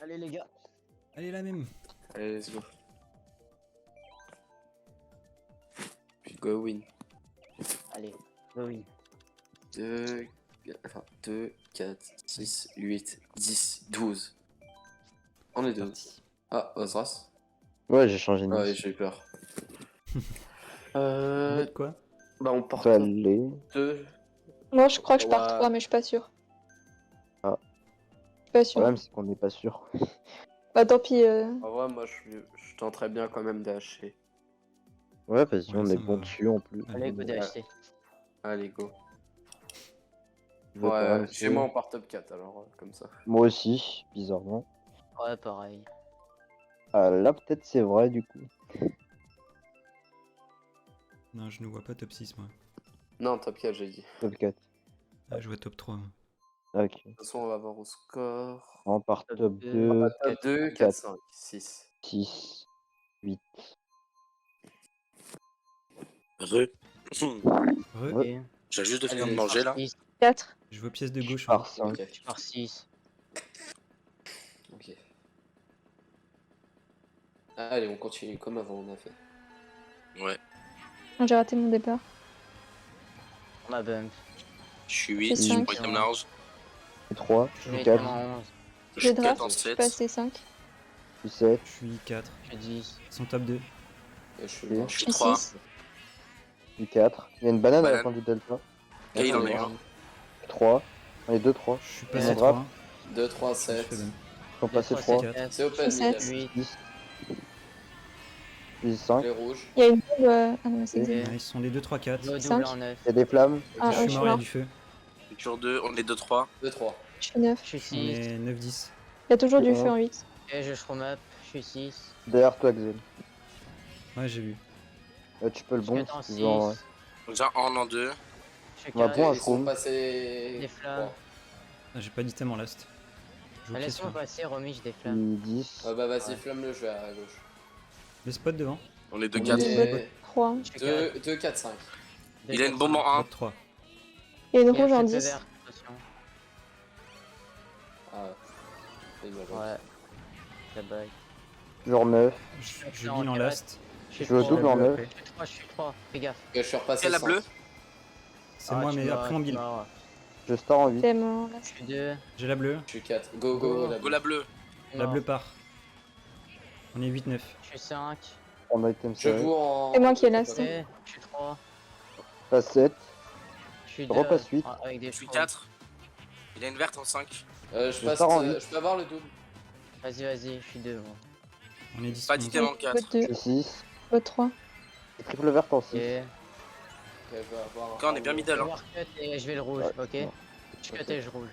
Allez les gars. Allez, la même. Allez, let's go. Puis go win. Allez, oui. 2, 4, 6, 8, 10, 12. On est 12. Parti. Ah, Ozras. Ouais, j'ai changé de Ouais, mission. j'ai eu peur. Vous êtes quoi? Bah, on porte Allez. 2. Moi, je crois que je pars Ouais. 3, mais je suis pas sûre. Ah. Je suis pas Le sûre. problème, c'est qu'on n'est pas sûr. Bah tant pis. En vrai, moi, je tenterais bien quand même d'acheter. Ouais, vas-y, Ouais, on ça est me bon va. dessus en plus. Allez, go d'acheter. Allez, go. Je veux pas Ouais, rester. chez moi, on part top 4, alors, comme ça. Moi aussi, bizarrement. Ouais, pareil. Ah, là, peut-être c'est vrai, du coup. Non, je ne vois pas top 6, moi. Non, top 4, j'ai dit. Top 4. Ah, je vois top 3. Moi. Ah, ok. De toute façon, on va voir au score. On part Top top deux. 2, Top 2, 4, 4. 5, 6. 6, 8. Re. Re, Ouais. Et J'ai juste de Allez, finir de je manger là. 6, 4. je vois pièce de gauche. Par hein. 5. Ok, Je pars 6. ok. Allez, on continue comme avant, on a fait. Ouais. J'ai raté mon départ. On a bump. Je suis 8, je C'est suis cinq. point large. 3, Je suis 4, 11. Je J'ai suis 4 draft, en je suis 7. passé 5. 7, Je suis 4. Je suis 10. Ils sont top 2. Et je suis Ok. là. Je Je suis suis 3. 6. 4. Il y a une banane à la Banane. fin du delta. Ok, il en a eu un. 3. Allez, 2, 3. Je suis On passé drape. 3. 2, 3, Je fais 7. bien. Ils sont passés 3. 4. C'est open, Sept. Miguel. 8. 10. Puis 5. Les rouges. Il y a une double. Ah non, mais c'est Ok. zéro. Ouais, ils sont les 2, 3, 4. Go double Cinq. en 9. Il y a des flammes. Ah, Je ouais, suis mort, il y a mort. du feu. Sur 2, on est 2-3. 2, 3. Je suis 9. Je suis On 6. est 9, 10. Il y a toujours du C'est feu bon. en 8. Et je shroom up. Je suis 6. Derrière toi, Axel. Ouais, j'ai vu. Tu peux le Je bon suis 4 en si tu veux en vrai. 6. Déjà un en 2. Je suis On va 4. bon, un Ils sont shroom. passés. Des flammes. Ah, j'ai pas d'item en last. Je vois pièce, Laisse-moi moi. passer, Romy, je déflamme. Puis 10. Ah bah vas-y, Ouais. flamme-le, je vais à gauche. Le spot devant. On est 2, On 4. est 3. Je suis 4. 2, 4, 5. Il a une bombe en 1. Top 3. Il y a une Il y a rouge le en feu 10. vert, attention. Ah ouais. Et bah, Ouais. La bug. Toujours 9. Je lis en last. Je Je veux trois. double en 9. Je suis 3. Fais gaffe. Ok, je suis repassé. Et la 5. bleue. C'est moi, mais après en build. Je star en 8. T'es mort là. Je suis 2. J'ai la bleue. Je suis 4. Go, go, la Go bleue. la bleue. La bleue part. On est 8, 9. Je suis 5. En item Je serré. joue en. C'est moi qui ai la Ok. C. Je suis 3. Passe 7. Je suis Je 2. repasse 8. Avec des Je suis chevaux. 4. Il a une verte en 5. Je passe. sors en huit. Je peux avoir le double. Vas-y, je suis 2. Moi. On est 10. Pas 11. d'item en 4. Vote 2. Je suis 6. Vote 3. Triple verte en 6. Ok. Ok, je vais avoir. Encore, on est bien Je middle. vais Hein. voir cut et je vais le rouge, Ouais, ok? non. Je cut et je roule.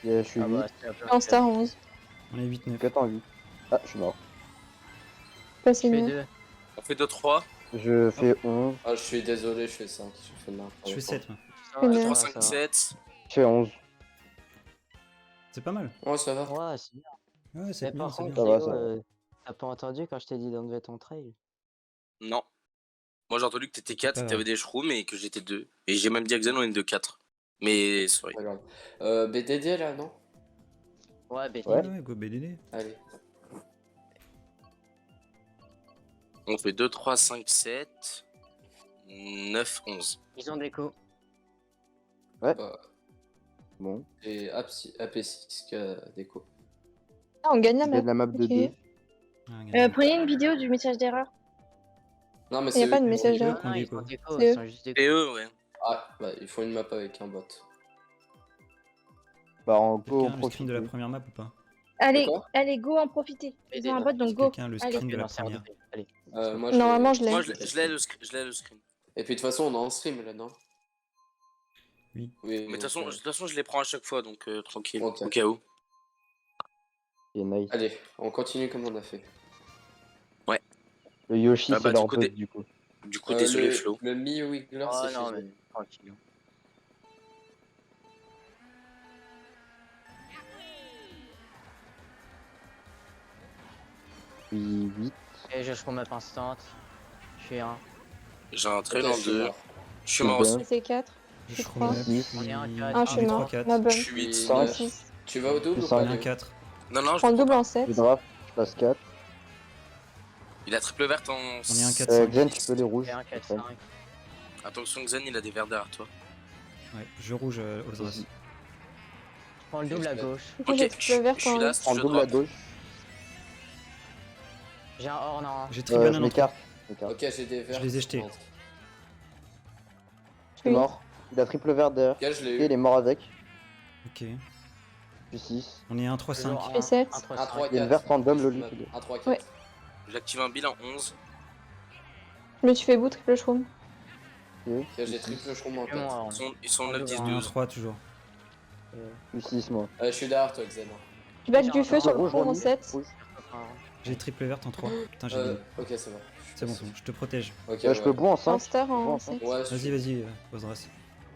Je suis 8. C'est un peu En star 11. On est 8, 9. 4 en 8. Ah, je suis mort. Je Passé fais 9. 2. On fait 2-3. Je fais 11. Ah, je suis désolé, je fais 5. Je fais de n'importe Je fais quoi. 7, moi. 2, Ouais. 3, 5, 7. Je fais 11. C'est pas mal. Ouais, ça va. Ouais, c'est bien. Ouais, Mais 7 par millions, c'est contre, bien. Ça va, Léo, ça va. t'as pas entendu quand je t'ai dit d'enlever ton trail? Non. Moi j'ai entendu que t'étais 4, Ah. que t'avais des shrooms et que j'étais 2. Et j'ai même dit à Xen on est 2-4. Mais sorry. Pas grave. BDD là, non? Ouais, BT. Ouais. Ouais, go BDD. Allez. On fait 2, 3, 5, 7. 9, 11. Ils ont des coups. Bon. Et AP6 qui a déco. Ah, on gagne la Je map. gagne la map de Ok. 2. Ah, regarde. Prenez une vidéo du message d'erreur. Non, mais Il y a c'est pas eux de qui message ont- d'erreur. qu'on Non, dit, ils quoi. ont des coups, C'est ils eux. sont juste des Et coups. eux, ouais. Ah, bah, il faut une map avec un bot. Bah, en go, Quelqu'un on a le profite. screen de la première map ou pas? Allez, D'accord. allez, go en profiter. Ils ont un bot, donc go. Quelqu'un a le Allez. screen de la Non, c'est première. RDP. Allez. Moi, Normalement, je l'ai. Moi je l'ai le screen. Et puis de toute façon, on est en stream là, non? Oui. Oui. Mais de toute donc, façon, je les prends à chaque fois, donc tranquille. Ok. Au cas où. C'est nice. Allez, on continue comme on a fait. Le Yoshi, Ah bah, c'est leur du coup, bot des- du coup. Du coup, désolé le, Flo. Le Mi Wiggler, Oh c'est non, chez mais eux. tranquille. Puis 8. Et je shroom up instant. Je suis 1. J'ai un trail Ok, en je suis 2. mort. Je suis mort aussi. C'est 4. Je suis crois. trois. On est un 4. Ah, je suis est mort. 3, 4. Ma bonne. Je suis 8. Cinq. 6. Tu vas au double ou Ça, pas On est un Léo 4. Non, non, Je prends le double en 7. Je draft, je passe 4. il a triple verte en. On est un 4-5. Xen, tu peux les rouges. Et un 4-5. Attention, Xen, il a des verts derrière toi. Ouais, je rouge aux os. Je prends le double à gauche. Du coup, Ok, j'ai je triple vert suis en là, 8. Prends je double à drop. gauche. J'ai un Horn en 1. J'ai Je triple banane en 3. m'écarte. Je m'écarte. Ok, j'ai des verts. Je les ai jetés. C'est mort. Il a triple vert derrière. Ok, je l'ai Et il eu. est mort avec. Ok. Je suis 6. On est un 3-5. Je fais 7. Un 3, Un 3, 4. Il y a une verte random, le liquide. Un 3, 4. Ouais. J'active un bilan 11. Je me suis fait bout triple shroom. Ok. Ok, j'ai triple shroom en J'ai mon 4. Horn. Ils sont Un 9, 10, double, 12. 3 toujours. Je suis 6 moi. Je suis derrière toi, Xen. Je back du feu sur le Rouge, shroom en rouge, 7. rouge. J'ai triple verte en 3. Putain, j'ai gagné. Ok, c'est bon. C'est bon, c'est bon, je te protège. Ok, Je peux boire en En 5. star en Bon, 7. Ouais, Vas-y, vas-y, Osras.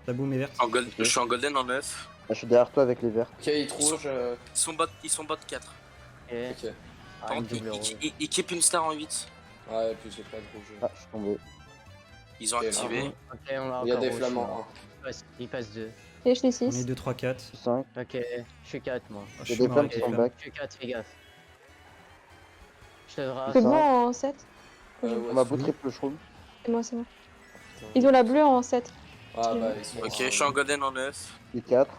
Ta boum est verte. Je suis en golden en 9. Je suis derrière toi avec les verts. Ok, il rouge. Ils sont bot 4. Ok. Ok. Ah, Par une contre, double rouge. ils keep une star en 8. Ouais, et puis j'ai pas de rouge. Ah, je suis tombé. Ils ont Ok, activé. Ok, on va Il y a encore des rouge, flamands. Il passe 2. Et je l'ai On est 6. 2, 3, 4. Je suis 5. Ok, je suis 4 moi. Oh, Il je y a suis des mort flammes avec qui les sont flammes. back. Je suis 4, fais gaffe. Je te drape. C'est ça. bon en 7. Ouais, On m'a c'est beau bon. triple shroom. C'est moi, c'est moi. Putain. Ils ont la bleue en 7. Ah bah, ils sont. Ok, je suis en golden en 9. Et 4.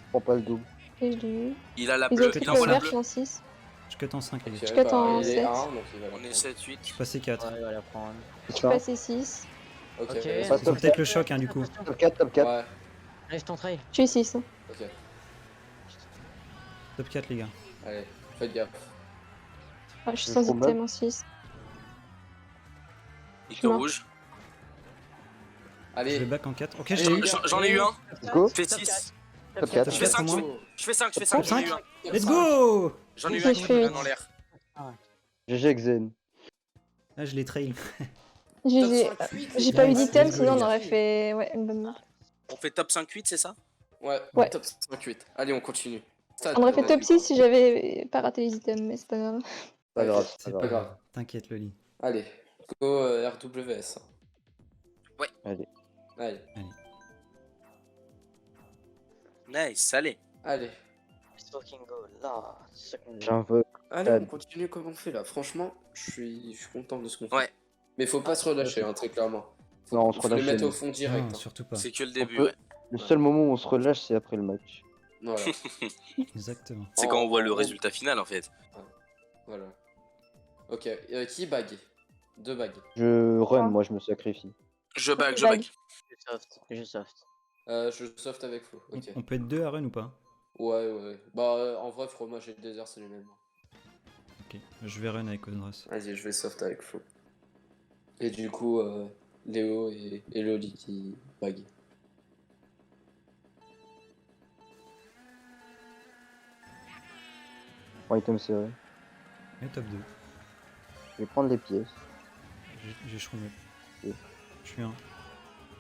Je prends pas le double. Et je l'ai eu. Il a la Ils ont bleue. Il triple envoie la vert bleue. en 6. Je cut en 5, les Ok, gars. Je cut en il est 7. 1, donc il va la On est prendre. 7, 8. Je suis passé 4. Ouais, il va la prendre. Je suis passé 6. Ok, Ok. vas-y. Passe Ils ont top peut-être 4. le choc, hein, du coup. Top 4, top 4. Ouais, Allez, je ton trail. Je suis 6. ok. Top 4, les gars. Allez, faites gaffe. Ah, je suis Je sans trouve item en 6. Il suis te mort. rouge. Je vais Allez, back en 4. Ok, Allez, j'ai eu. J'en ai eu un. Let's go. Je fais 6. Top 4. Je fais Top 5. quatre, Je fais 5. Top J'en ai eu 5. un. Let's go! J'en ai eu Ok, un je qui fais me huit. donne en l'air. GG Xen. Là, je les trail. J'ai pas eu Nice, d'item, let's go, sinon on les gars. aurait fait ouais, une bonne mort. On fait top 5-8, c'est ça? Ouais, Ouais. top 58. Allez, on continue. On aurait fait top 6 si j'avais pas raté les items, mais c'est pas grave. Pas grave, C'est pas pas grave. grave. T'inquiète, Loli. Allez, go RWS. Ouais. Allez. Allez, Nice, allez. allez. Fucking go là. Second. J'invoque. Allez, on continue comme on fait là. Franchement, je suis content de ce qu'on fait. Ouais. Mais faut pas se relâcher, hein, très clairement. Non, on se Faut les relâche mettre jamais. au fond direct. Non, hein. surtout pas. C'est que le début, peut- ouais. Le seul moment où on se relâche, c'est après le match. Voilà, Exactement. C'est quand on voit le résultat final en fait. voilà. Ok, qui bague 2 bagues. Je run, Ah. moi je me sacrifie. Je back, je Back. back. Je soft. Je soft avec Flo. On- Ok. On peut être 2 à run ou pas? Ouais. Bah, en vrai, fromage et le désert, c'est les mêmes. Ok, je vais run avec Osras. Vas-y, je vais soft avec Flo. Et du coup, Léo et Loli qui bague. Prends item serré. Et top 2. Je vais prendre les pièces. J'ai shroomé. Ok. Je suis un.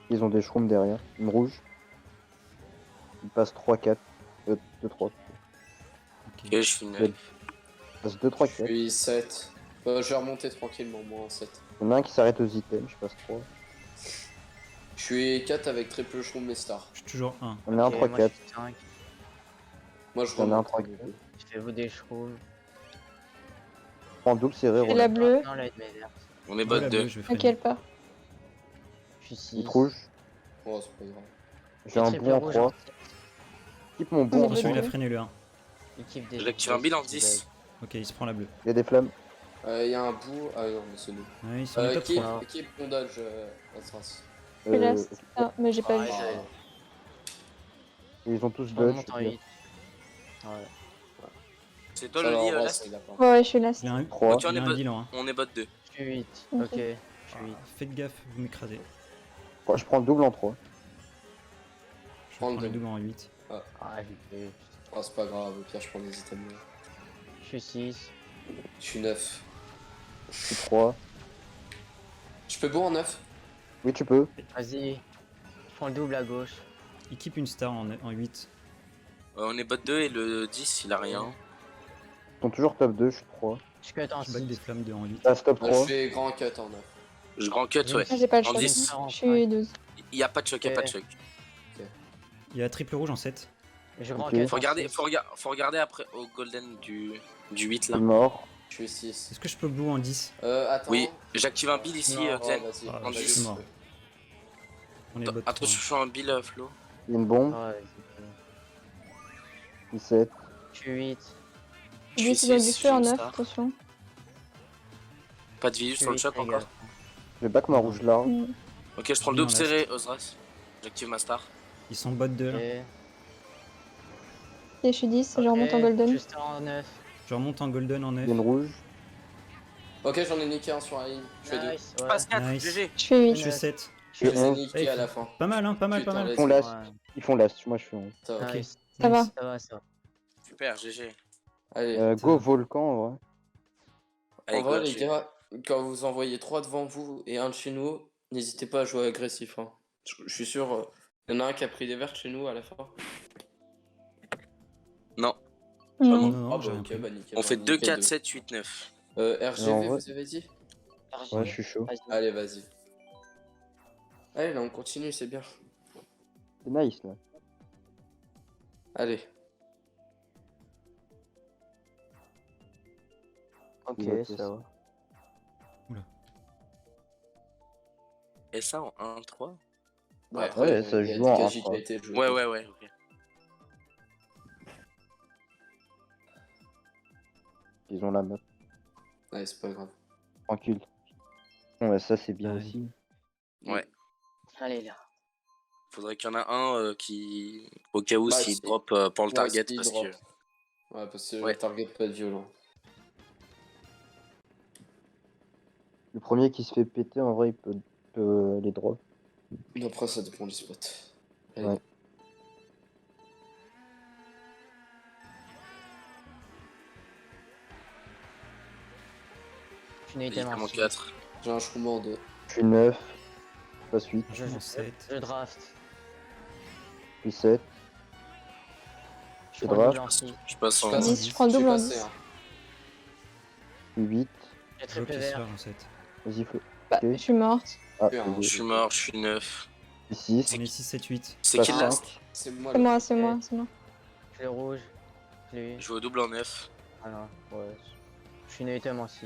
Ils ont des shrooms derrière. Une rouge. Ils passent 3-4. 2-3. Ok. Ok, je suis Ouais. nul. Ils passent 2-3-4. Je suis 7. Je vais remonter tranquillement, moi en 7. Il y en a un qui s'arrête aux items, je passe 3. Je suis 4 avec triple shroom et star. Je suis toujours 1. On est un Ok, moi, 3-4. je suis 5. Moi, je Il y en a un remonte. 3-4. Je fais vous des shrooms. Prends double serré, Et roule. la bleue, Non, là, il met verte. On est bot 2. Je vais à freiner. quelle part? Je suis 6. Vite rouge. Oh, c'est pas grave. J'ai un bon en 3. Keep mon bon en Attention, il a 3. freiné le 1. J'active un bilan 10. Ok, il se prend la bleue. Il y a des flammes. Il y a un bout. Ah non, mais c'est nous. Ouais, ils sont les top 3. Keep mon dodge, Astras. Je fais last. Ah, mais j'ai pas Ouais, vu. Ils ont tous Je dodge. remonte en 8. Ouais. C'est toi Ça le va, lit, en vrai, là ça, il a pas. Ouais, je suis last. Il a un, 3. Ok, on il est a un bot. bilan. Hein. On est bot 2. Je suis 8. Ok. Ok. Je suis 8. Faites gaffe, vous m'écrasez. Je prends le double en 3. Je Prends le prends le double. double en 8. Ah, j'ai fait. Oh, c'est pas grave, au pire, je prends des items. Je suis 6. Je suis 9. Je suis 3. Je peux beau en 9? Oui, tu peux. Vas-y. Je prends le double à gauche. Il keep une star en 8. On est bot 2 et le 10, il a rien. Ils sont toujours top 2, je suis 3. Je cut en Je back des 6. flammes de en 8. Ah, stop Je 3. fais grand cut en 9. Je grand cut, ouais. Ah, j'ai pas le En choix. 10. Je suis 12. Il y a pas de choc, il y a pas de choc. Il y a triple rouge en 7. Je crois Ok. qu'elle Faut regarder après au golden du 8 Je là. suis mort. Je suis 6. Est-ce que je peux blue en 10? Attends. Oui, j'active un bill ici, Non, Xen. vas-y. Ah, en je suis 10. mort. On est bot Attention, je fais un bill, Flo. Il y a une bombe. Ouais, 17. je suis 8. Je Lui, suis il a du 6, feu en j'ai une 9, star. attention. Pas de visu sur le choc les encore. gars. Je vais back ma rouge là. Mm. Ok, je prends le Oui, on double serré, Ozras. J'active ma star. Ils sont bot 2 là. Ok. Et je suis 10, je remonte en golden. Juste en 9. Je remonte en golden en Il y a 9. une rouge. Ok, j'en ai niqué un sur la ligne. Je fais 2. Nice, ouais. Passe 4, Nice. GG. Je fais 8. Je fais 7. Je les ai 11. niqués à la fin. Pas mal, hein, pas mal, pas Putain, mal. Ils font let's last. Ils font last. Moi je suis 11. Ça va. Ok. Nice. Ça va. Nice. Ça va, ça va. Super, GG. Allez. Go volcan en vrai. Allez, En vrai, go, les GG. gars, quand vous envoyez 3 devant vous et un de chez nous, n'hésitez pas à jouer agressif. Hein. Je suis sûr, il y en a un qui a pris des vertes chez nous à la fin. Non, Non. Non, non, Ah bah j'ai rien ok, pris. bah nickel. on fait bah, 2, nickel, 4, deux. 7, 8, 9. RGV, En vrai- vous avez dit Ouais, je suis chaud. Allez, vas-y. Allez, là, on continue, c'est bien. C'est nice là. Allez. Ok, Il va ça passer. va. Et ça en 1, 3 Bah, Ouais. après, Ouais, ça il y a joue en des un, KJ qui quoi. a été joué. Ouais, ok. Ils ont la map. Ouais, c'est pas grave. Tranquille. Ouais, ça c'est bien Ouais. aussi. Ouais. Allez là. Faudrait qu'il y en a un qui, au cas où, Bah, s'il si. drop pour le Ouais, target, s'il parce drop. que. Ouais, parce que Ouais. le target peut être violent. Le premier qui se fait péter en vrai il peut les drop. Mais après, ça dépend du spot. Allez. Ouais. Je suis né Médicament tellement 4. J'ai un shroom en 2. Je suis 9. Je passe 8. Je suis en 7. Je draft. Je suis 7. Je Je prends draft. le double en six. Je passe en. passe. 10, je prends le double en 10. Je suis 8. J'ai Je bloque triple les vert. soirs en 7. Vas-y, feu. Bah, Ok. je suis morte. Ah, Bien. Je suis mort, je suis 9. je suis 6. On est 6, 7, 8. C'est Passe qui le cinq. last? C'est moi. C'est le- moi, c'est moi, c'est moi. Je le rouge. Lui. Je joue au double en 9. Ah non, ouais. Je suis né item en 6.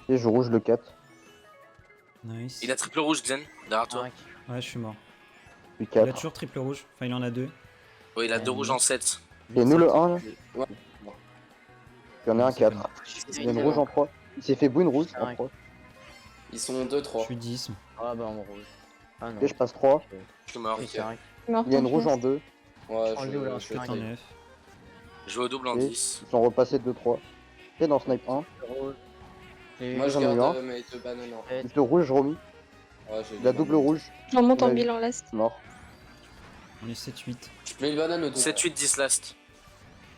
Et je rouge le 4. Nice. Il a triple rouge, Xen, derrière toi. 5. Ouais, je suis mort. Je suis Il a 4. toujours triple rouge. Enfin, il en a 2. Ouais, il a 2 rouges en 7. Et nous le 1 là. Ouais. Il y en a un 4. Je Il y a une rouge en 3. Il s'est fait une rouge en Cinq. 3. Ils sont Je 2-3. suis 10. Ah bah en rouge. Ah non. Ok, je passe 3. Je suis mort. Je suis 5. Je suis morte. Il y a une en rouge en chance. 2. Ouais, prends le double, hein, je je vais suis En tailler. 9. Je joue au double en Et 10. ils sont repassés 2-3. Ok, dans Snipe 1. Rouge. Lui. Moi, je J'en ai eu garde un. mes 2 bananes. en- Le rouge, je remis. Ouais, j'ai La des double bananes. rouge. Je remonte en Ouais. bilan last. Mort. On est 7, 8. Je mets une banane au double. 7, 8, 10 last.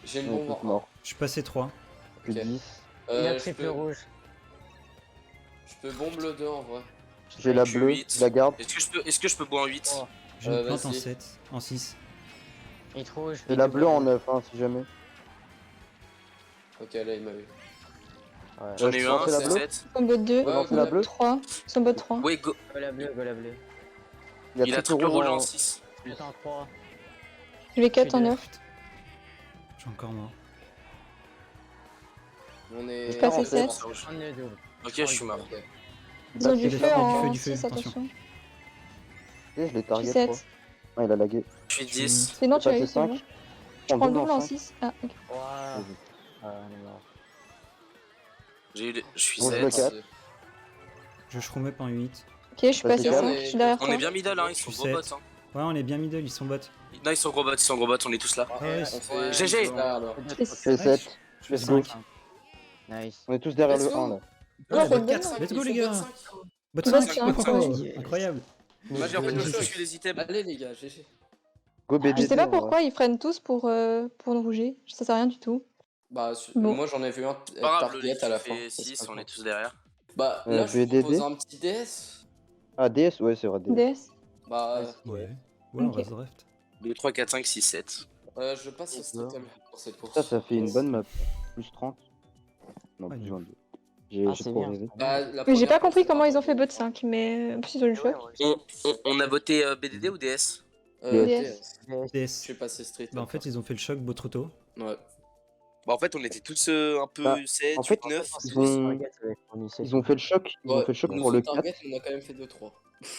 J'ai une On est bombe. tous morts. Je suis passé 3. Je suis Ok. 10. Il a Je triple peux... rouge. je peux bombe le 2 en vrai. J'ai la Je suis bleue. 8. Je la garde. Est-ce que je peux boire en 8? Oh. J'ai une Euh, plante en vas-y. 7. En 6. Hit rouge. J'ai la bleue en 9, hein, si jamais. Ok, là, il m'a eu. Ouais. J'en ai tu eu peux un, lancer la c'est bleue 7. Son bot 2. Ouais, lancer la bleue 3. Son bot 3. Oui, go. Go la bleue, go la bleue. Il a triple rouge en 6. Plus en 3. Je vais 4 en Je suis 9. Je suis encore mort. On est. Je passe Ah, les sept. c'est bon. Je prends le double. Ok, je suis mort. Ok. Ils ont du du feu feu, en du feu, 6, attention. attention. Je l'ai Je suis target 7. 3. Ah, il a lagué. Je suis 10. C'est non, tu as Passé eu, c'est 5. bon. Je prends le double en 6. Ah, ok. Waouh. Ah, on est mort. Je suis Bon, je le 7. quatre. Je shroom up en 8. Ok, je suis Passé passé quatre. 5. Je suis derrière On toi. est bien middle, hein, ils Je sont suis gros bots. 7. Hein. Ouais, on est bien middle, ils sont bot. Non, ils sont gros bots, on est tous là. Ouais, On fait GG. là, alors. Je fais Je fais 7. Je fais Let's go. 5. Nice. On est tous derrière Let's le go. 1 là. Non, Ouais, c'est bot bien. 4. Let's go, Ils les sont gars. bot Bot Bot 5. cinq, ouais. Incroyable. Vas-y, en fait, le GG. show, je suis les items. Allez, les gars, GG. Go BDD. Je sais pas en vrai. pourquoi ils freinent tous pour nous rouger. Ça sert à rien du tout. Bah, Bon. moi, j'en ai vu un Pas grave, le target à la lead fin. fait ça, c'est 6, pas on grave. est tous derrière. Bah, là, je VDD. propose un petit DS. Ah, DS, ouais, c'est vrai. DS. DS. Bah, Ouais. Ouais, on Ok. va se draft. 2, 3, 4, 5, 6, 7. je passe au Stockholm pour cette course. Ça fait une bonne map. Plus 30. Non, Ouais, plus nul. 22. J'ai Ah, j'ai c'est trop bien. rêvé. Bah, la Mais j'ai première pas course, compris c'est comment pas ils ont fait mal. bot 5, mais en plus ils ont le choix. On a voté BDD ou DS? DS. Je DS. suis passé street. Bah en fait ils ont fait le choc Botroto. Ouais. Bah, en fait, on était tous un peu Bah, 7, en fait, 8, 9. Ils ont fait le choc, ils ont Ouais, fait le choc nous pour le autres, 4. target, on a quand même fait 2-3.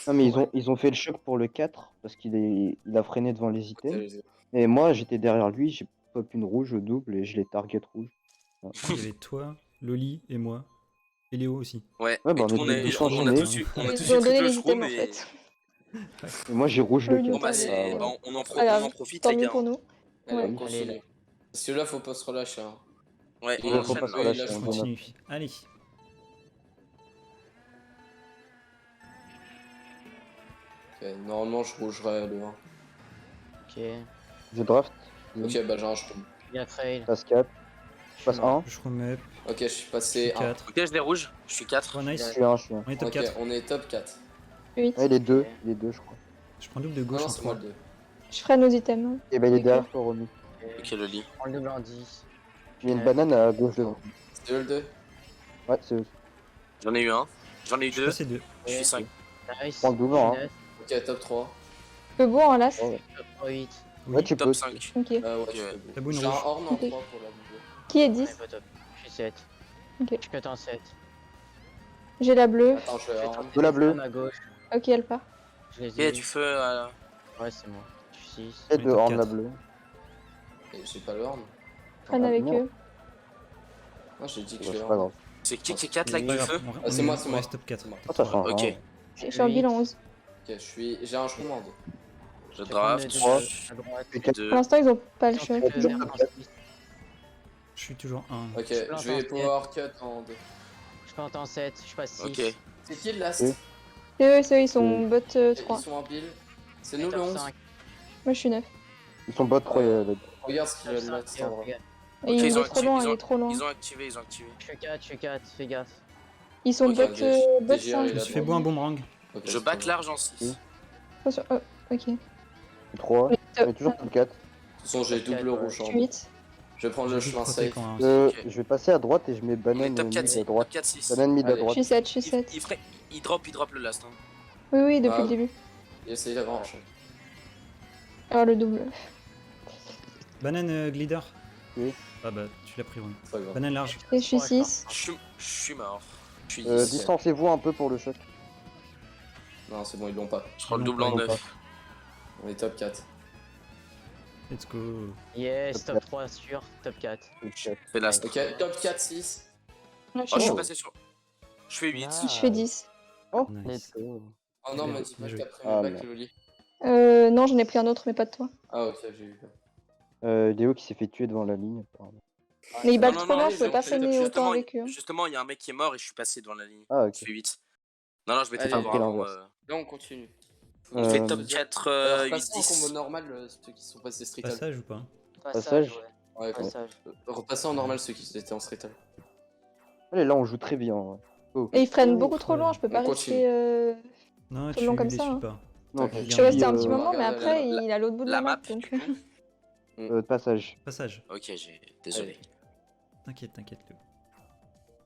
Non mais ils ont fait le choc pour le 4 parce il a freiné devant les items. Ok, Et moi j'étais derrière lui, j'ai pop une rouge au double et je l'ai target rouge. Il y avait toi, Loli et moi. Et Léo aussi. Ouais, Ouais, mais bah, tout, on était tous on a enchaînés. tous eu, on a Ils tous ont eu donné triple les shroom items en et... fait. Et moi j'ai rouge le Oui, 4. Bon, bah, Allez, c'est... ouais. bah, on en Pas grave, profite, tant les mieux gars. pour nous. Allez, Ouais. on continue. Parce que là, faut pas se relâcher. Hein. Ouais, Il on a- faut enchaîne, pas se là. Oui, relâcher. là, je hein, On bon, continue. Allez. Ok, normalement, je rougerai le 1. Ok. Je draft, Ok, bah j'ai un shroom. Il y a trail. passe 4, Je passe suis mort. 1, Je remets. Ok, je suis Je suis passé 1. 4. Ok, je les rouge, je suis 4. Oh nice. je suis 1, je suis 1. On est top Ok, 4. on est top 4. 8. Ouais, les deux je crois. Je prends double de Non, gauche non, en c'est moi 3. le 2. Je ferai nos items. Et bah il est Ok. derrière toi Romy. Ok, le lit. Prends le double en 10. Il y a une banane à gauche devant. C'est eux le 2. Ouais, c'est eux. J'en ai eu un. J'en ai eu Je suis 2. passé 2. Je suis 5. Nice. Prends le double, hein. Ok, top 3. Je peux beau en last. Ouais, Top 8. ouais, tu peux. Top 5. Ok. Ouais, Ok. tu peux. T'as beau une J'ai un rouge. horn en Ok. 3 pour la vidéo. Qui est On est 10? pas top. Je suis 7. Ok. Je cut en 7. J'ai la bleue. Attends, je vais horn. De la bleue. À gauche. Ok, elle part. Je les Ok, ai du eu. feu à... Ouais, c'est moi. Je suis 6. Et On est de top horn la 4. bleue. Et j'ai pas le horn. Traîne Ah, avec merde. eux. Non, j'ai dit que Bah, je l'ai c'est pas horn. grave. C'est qui est 4 là C'est avec pas du grave. feu On c'est moi, c'est on moi. reste top 4. C'est moi. Ah, ça change. Ok, hein. Je suis en bilan 11. Ok, j'ai un shroom en 2. je draft. trois. À droite. Et 4. 2. Pour l'instant, ils ont pas le choc. toujours Vert top en 4. 6. Je suis toujours 1. Ok, Je plante je vais en power cut en 2. Je plante en 7. Je passe 6. Ok. C'est qui le last Oui. C'est eux, ils sont bot Ils 3. sont en bill. C'est nous le 11. 5. Moi, je suis 9. Ils sont bot 3. Regarde ce qu'il a le last en vrai. Et Ok, il ils ont est trop loin, activé, il est trop loin. Ils ont activé, ils ont activé. Je suis 4. Fais gaffe. Ils sont Ok, bot DG, bot DG, 5. il Je me a suis fait beau un boomerang. Ok, Je c'est back bon. large en 6. Attention, oh, ok. 3. On est toujours top 4. De toute façon, j'ai double rouge Je en suis 2. 8. Je vais prendre le J'ai chemin vite safe. proté quand un- Ok. Je vais passer à droite et je mets On est banane top mid 4, à 6. droite. Top 4, 6. Banane mid à Allez. Je droite. suis 7, je suis 7. Il drop le last. Hein. Oui, oui, depuis Ah. le début. Il essaye d'avoir un champ. Alors, le double. Banane glider. Oui. Ah bah tu l'as pris Ron. C'est pas grave. Banane large. Et je suis 6. Je suis mort. Je suis 10. Distancez-vous un peu pour le choc. Non, c'est bon, ils l'ont pas. Je prends le Non, double en pas. 9. On est top 4. Let's go. Yes, Top top 3 sûr. Top 4. Fais last. Ok, top 4, 6. Moi, Oh, je suis Oh. passé sur. Je fais 8. Je fais 10. Nice. Let's go. Oh non, Bien, mais dis pas bien que joué. t'as pris Ah, mes bacs, merde. Loli. Non, j'en ai pris un autre, mais pas de toi. Ah, ok, j'ai eu. Léo qui s'est fait tuer devant la ligne. Pardon. Mais ils Non, battent non, trop non, loin, ils je pouvais ont pas fait- freiner autant avec eux. Justement, il y a un mec qui est mort et je suis passé devant la ligne. Ah, ok. Je fais 8. Non, je m'étais Allez, pas ok, voir avant. l'inverse. Là, on continue. On fait Euh, top 4, Alors, 8, passez en 10. combo normal ceux qui sont passés street. Passage ou pas? Passage. Ouais. Ouais, Passage. repassez en normal ceux qui étaient en street. Allez, là on joue très bien. Ouais. Oh. Et ils freinent Oh, beaucoup trop ouais. loin, je peux pas On continue. rester. Non, Tout tu le long comme les ça, suis hein. pas. Non, Ok. Je suis resté un petit Regarde, moment, mais regarde, après, la- il est à l'autre bout de La la map, map, donc. du coup. Passage. Passage. Ok, j'ai. Désolé. Allez. T'inquiète, t'inquiète. Léo.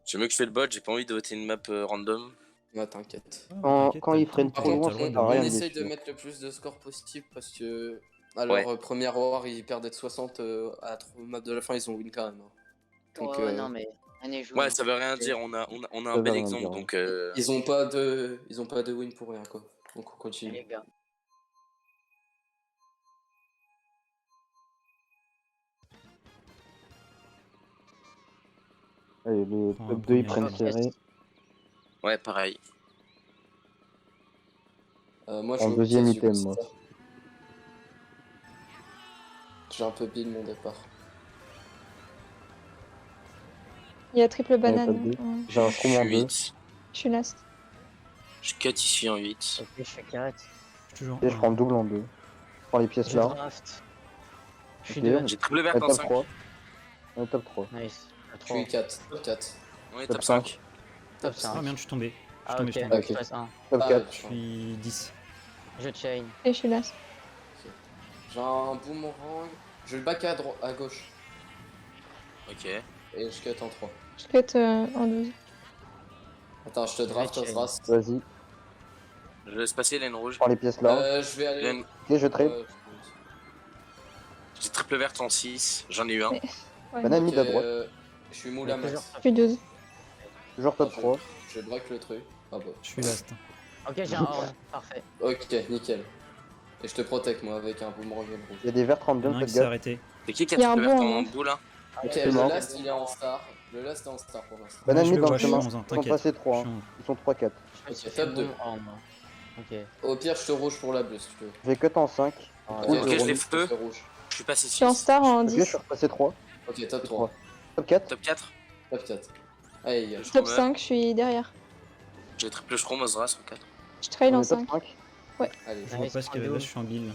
J'aime mieux que je fais le bot, j'ai pas envie de voter une map random. Ouais, t'inquiète. T'inquiète, Quand t'as- ils freinent t'as- trop t'as loin, le droit de- on- On rien essaye dessus. de mettre le plus de scores possible parce que à leur première war, ils perdaient de 60 à 3 maps de la fin, ils ont win quand même. Donc, Ouais, non, mais. On est joué. Ouais, ça veut rien dire, on a Ça un veut bel rien exemple dire. donc. ils ont pas de win pour rien quoi. Donc on Les continue. gars. Allez, les Prends un top 2 ils premier prennent item. serré. Ouais, pareil. Moi je En vais au deuxième piège, du item, coup, moi. c'est ça. J'ai un peu build mon départ. Il y a triple Ouais, banane. top deux. Ouais. J'ai un Je chrome en suis 2. 8. Je suis last. Je cut ici en 8. Ok, je suis 4. Je suis toujours Et je prends le double en 2. Je prends les pièces Je là. draft. Je suis Ok, 2. J'ai triple On vert est en top 5. 3. On est top 3. Nice. Je 3. suis 4. Top 4. On est Top top 5. Top Ah 5. merde, je suis tombé. Je suis Ah, tombé, ok. je suis tombé. Ok. Je passe 1. Top Ah, 4. Je suis 10. Je chain. Et je suis last. J'ai un boomerang. Je le back à gauche. Ok. Et je cut en 3. Je cut en 12. Attends, je te draft Ouais, Ozras. Vas-y. Je laisse passer laine rouge. Je prends les pièces là. Je vais aller. Laine... Ok, je trade. J'ai triple verte en 6. J'en ai eu un. Ouais. Ouais. Banane mid à droite. Je suis moule à max. Je suis 12. Toujours top 3. Je break le truc. Ah bah. Je suis last. Ok, j'ai un horn. Parfait. Ok, nickel. Et je te protège moi avec un boomerang rouge. Il y a des vertes Il y en random, a un faites qui s'est gaffe. arrêté. C'est qui a Il y a un triple verte bon, en hein. boule là? Ok, c'est le mort. last il est en star. Le last est en star pour l'instant. Banane je mid le dans vois, le je suis chemin. 11, Ils sont t'inquiète. passés 3. Je suis 11. Ils sont 3-4. Je suis Ok, top 2. horn, moi. Ok. Au pire, je te rouge pour la bleue si tu veux. J'ai cut en 5. Ah, Cool, ok, je je les remets. feu. C'est rouge. Je suis passé Je suis en 6. star en Ok, je 10. suis repassé 3. Ok, top 3. Top 4. Top 4. Top 4. Allez, les gars. Top 5, je suis derrière. J'ai triple Shroom Ozra sur 4. Je trail On en est top 5. 5. Allez. Je vois pas ce qu'il y avait là, je suis en build.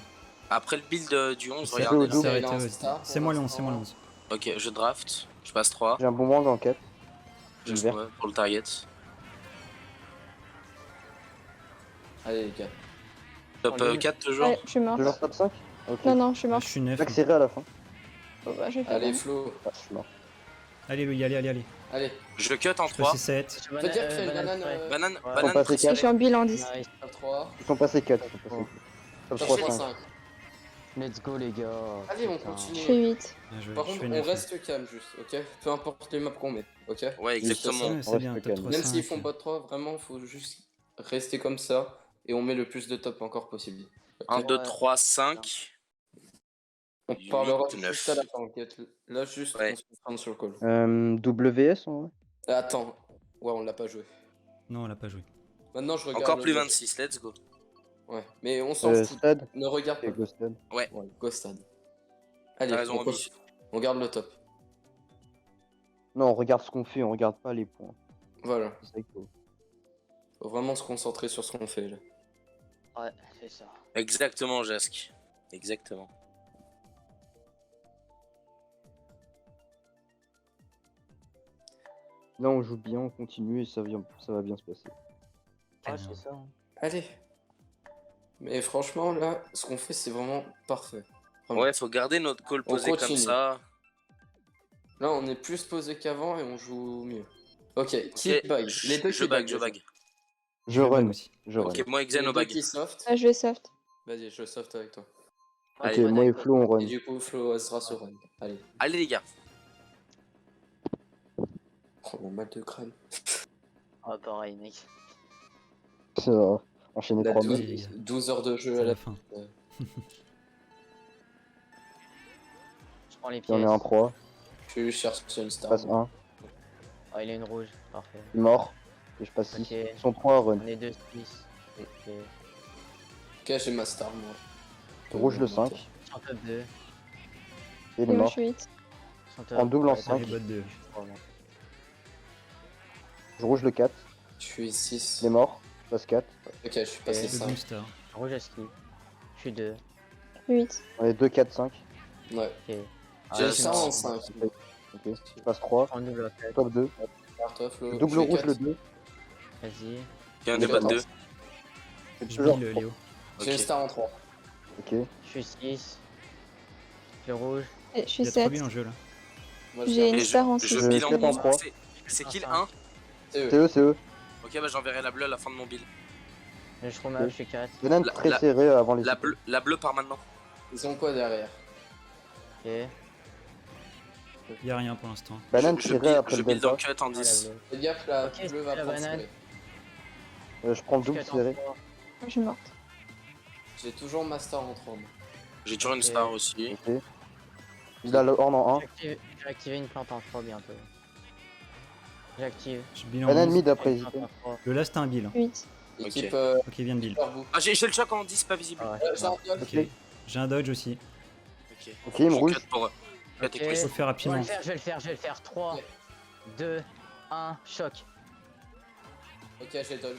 Après le build du 11, C'est regardez au là. double. s'est arrêté, il est en ouais. star pour C'est moi le 11, l'instant. c'est moi le 11. Ok, je draft. Je passe 3. J'ai un boomerang en 4. Je vert. joue pour le target. Allez, les gars. Top Allez. 4 toujours. Ouais, je suis morte. Toujours top 5. Ok. Non, non, je suis Là, morte. je suis 9. Accéléré à la fin. Bon, bah, je vais faire Allez, ça. Flo. Ah, je suis mort. Allez, Louis, allez, allez, allez. Allez. Je cut en Je 3. fais 7. Faut dire que c'est une banane. Banane, Ouais. banane Pas très fait Je suis serrée. en bill en 10. Nice. Top 3. Ils sont passés 4. Ils sont passés 4. Top Top 3, 3, 5. 5. Let's go, les gars. Allez, on Putain. continue. Je fais 8. Bien joué, Par je contre, fais on 9. reste calme juste, ok? Peu importe les maps qu'on met, ok? Ouais, exactement. Ouais, c'est bien, Reste top calme. 3, Même s'ils 5. font pas de 3, vraiment, faut juste rester comme ça et on met le plus de top encore possible. Ok. 1, 2, 3, 5. On 8, parlera 9. juste à la fin, ok? Là, juste, Ouais. on se concentre sur le call. WS en vrai. Attends, ouais, on l'a pas joué. Non, on l'a pas joué. Maintenant, je regarde. Encore le plus jeu. 26, let's go. Ouais, mais on s'en fout. Stade Ne regarde pas. et Ghosted. Ouais, go stade. Allez, T'as raison, on, Roby. on garde le top. Non, on regarde ce qu'on fait, on regarde pas les points. Voilà. C'est ça qu'il faut. Faut vraiment se concentrer sur ce qu'on fait là. Ouais, c'est ça. Exactement, Jask. Exactement. Là, on joue bien, on continue et ça va bien se passer. Ouais, c'est ça. Allez. Mais franchement, là, ce qu'on fait, c'est vraiment parfait. Vraiment. Ouais, faut garder notre call On posé comme continue. ça. Là, on est plus posé qu'avant et on joue mieux. Ok, Ok, qui bag? Les deux je qui bag, bag, je bag. Je run aussi. Je run. Ok, moi, Exen Les au deux bag. qui soft. Ah, je vais soft. Vas-y, je soft avec toi. Ok, Allez, moi et Flo, on run. Et du coup, Flo Ezra se run. Allez. Allez, les gars. Oh, mon mal de crâne. Ah, pareil, mec. Ça va. Enchaîner Là, 3 12. matchs. les gars. 12 heures de jeu C'est à la la fin. Je prends les Il y pièces. en a un 3. Je cherche sur une Je star. passe 1. Ah, il a une rouge. Parfait. Mort. Et je passe 6. Ok. Ils sont 3 à run. On est 2 6. Ok. Ok, j'ai ma star, moi. Rouge le 5. Je suis en top 2. Et il Et est moi, je mort. suis 8. En double en Ouais, 5. Les bots 2. Je rouge le 4. Je suis 6. Il est mort. Je passe 4. Ok, je suis passé Et Le 5. booster. Rouge à ski. Je suis 2. 8. On est 2, 4, 5. Ouais. Ok. J'ai Ah, ça c'est en bon. 5. Ok. Je passe 3. En double à Top 2. Toi, Flo. Double Je fais rouge 4. le 2. Vas-y. Il y a un Je débat vais de 2. C'est Je toujours bill, 3. Léo. J'ai une star en 3. Ok. Je suis 6. Le rouge. Et je suis Il y a 3 7. billes en jeu là. Moi, J'ai je une Et star en je 6. bill en fais en 11. trois. C'est kill 1. C'est C'est eux. eux, c'est eux. Ok, bah j'enverrai la bleue à la fin de mon bill. Je suis je suis 4. Banane La- très la- serré avant les. La bleue part maintenant. Ils ont quoi derrière? Ok. Il y a rien pour l'instant. Banane je serré après je le build en delta. cut en Ah, la 10. bleue. Fais gaffe, la Ok, bleue va c'est la prendre banane. serré. Je prends le double Je suis serré. 4 en 3. Je suis morte. J'ai toujours ma star en 3. J'ai toujours une Ok. star aussi. Ok. Il a le horn en 1. J'ai activé une plante en 3 bientôt. J'active. Je bill en Banane 11. mid après Une plante hésiter. en 3. Le last a un bill. 8. Équipe Ok, il vient de bill. Superbook. Ah, j'ai le choc en 10, pas visible. Ah ouais. J'ai un dodge. Ok. J'ai un dodge aussi. Ok. Ok, il me Je rouge. cut pour cut Ok. et quiz. Faut le faire Je vais rapidement. le faire, je vais le faire, je vais le faire. 3, Ok. 2, 1, choc. Ok, j'ai dodge.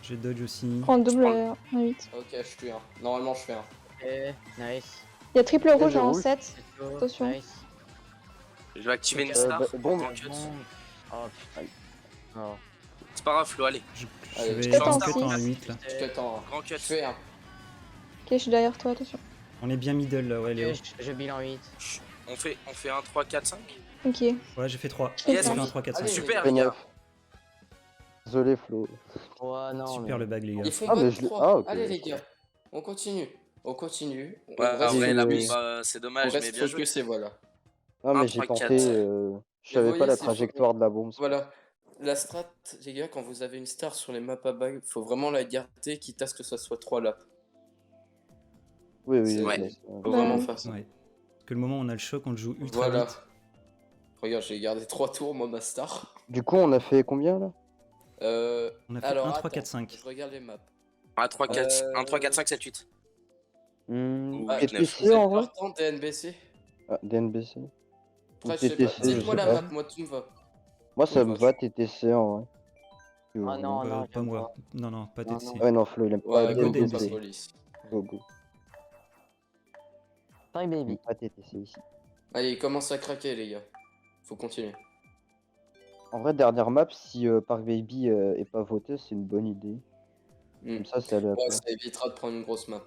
J'ai dodge aussi. Prends le double prends en 8. Ok, je suis un. Normalement, je fais un. Ok, nice. Il y a triple rouge en rouge. 7. Let's go, Attention. Nice. Je vais activer une Ok. star. Bombe. en cut. Oh putain. Oh. C'est pas grave, Flo, allez. Je Allez, vais je cut en cut en six. 8 là. Je cut en Grand 1. Je cut. fais un. Ok, je suis derrière toi, attention. On est bien middle là, ouais, Léo. Ok, je bill en 8. On fait un 3, 4, 5. Ok. Ouais, j'ai fait 3. Yes, J'ai fait un oui. 3, 4, 5. Allez, Super, Fais les gars. 9. Désolé Flo. Ouais, non. Super le bag, les gars. Ils font Ah, mais bot je l'ai- 3. ah, ok. Allez les gars, on continue. On continue. On Ouais, en reste vrai, la focus. bombe, c'est On dommage, mais reste bien joué. focus et voilà. Non, mais 1, j'ai 3, tenté. 4. Je savais vous pas la voyez, c'est trajectoire de la bombe. Voilà. La strat, les gars, quand vous avez une star sur les maps à bag, faut vraiment la garder, quitte à ce que ça soit 3 laps. Oui, oui, C'est- oui. Ouais. mais- Faut vraiment faire ça. Ouais. Parce que le moment où on a le choc, on le joue ultra Voilà. vite. Regarde, j'ai gardé 3 tours, moi, ma star. Du coup, on a fait combien là? On a fait Alors, 1, 3, attends, 4, 5. je regarde les maps. 1, 3, 4, Euh, 1, 3, 4, 5, 7, 8. Hmm, Ah, TTC Vous êtes en vrai? partant DNBC? Ah, DNBC. Après, Ou je sais pas. TTC, je Dites-moi sais la pas. map, moi, tout me va. Moi, ça me Vache. va TTC en vrai. Ah non, non, pas j'aime moi. Non, non, pas Non, TTC. non. Ouais, non, Flo, il aime pas Ouais, go, go, DNBC. pas DNBC. police. Go, go. Bye, Il aime baby. pas TTC ici. Allez, il commence à craquer, les gars. Faut continuer. En vrai, dernière map, si Park Baby est pas voté, c'est une bonne idée. Hmm. Comme ça, c'est aléatoire. Ouais, ça évitera de prendre une grosse map.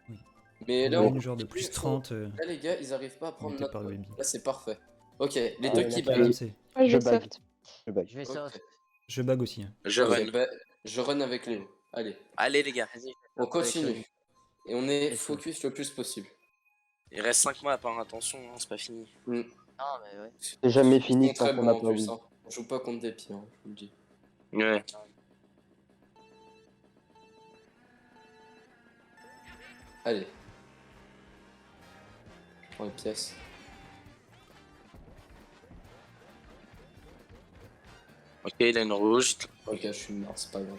Oui. Mais On là, a on une genre de plus 30. Là, les gars, ils arrivent pas à on prendre était notre par map. Baby. Là, c'est parfait. Ok, les Ah, deux ouais, qui d'accord. baguent. RMC. Moi, je Je vais bag. soft. Je bag. Je vais Ok. soft. Je bag aussi. Hein. Je Ok, run. bah, je run avec Léo. Allez, Allez, les gars. Vas-y. on continue. Avec Et on est Et focus le plus possible. Il reste 5 maps, hein. Attention, hein, c'est pas fini. Hmm. Non, mais ouais. C'est jamais fini Ils sont très tant qu'on bons n'a en pas plus. win. Hein. On joue pas contre des pires, hein, je vous le dis. Ouais. Allez. Je prends les pièces. Ok, il a une rouge. Ok, je suis mort, c'est pas grave.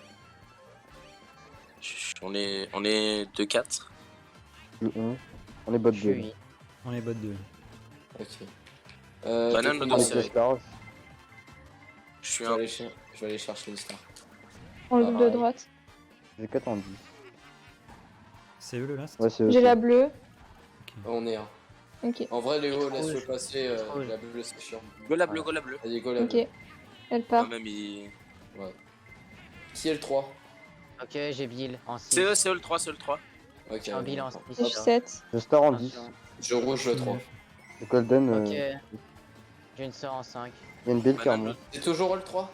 On est 2-4. On est bot Je 2. suis. On est bot 2. Ok. Banane, du coup, le moi, dos Avec les serré. stars. Je suis je vais un. aller je vais aller chercher une star. Prends le groupe de Ah, droite. J'ai 4 en 10. C'est eux le last? Ouais, c'est eux. J'ai la bleue. On est un. Ok. En vrai, Léo, Rouge. laisse-le passer. Rouge. La bleue, c'est chiant. Go la bleue, go la bleue. Allez, go la Ok. bleue. Elle Ah, part. même il. Ouais. Qui est le 3? Ok, j'ai Bill en 6. C'est eux le 3, c'est eux le 3. Ok. J'ai un Bill en 6. J'ai 7. J'ai star en 10. Je rouge le 3. Le Golden, Ok. J'ai une sœur en 5. il y a une belle qui Banane. remonte. C'est toujours le 3?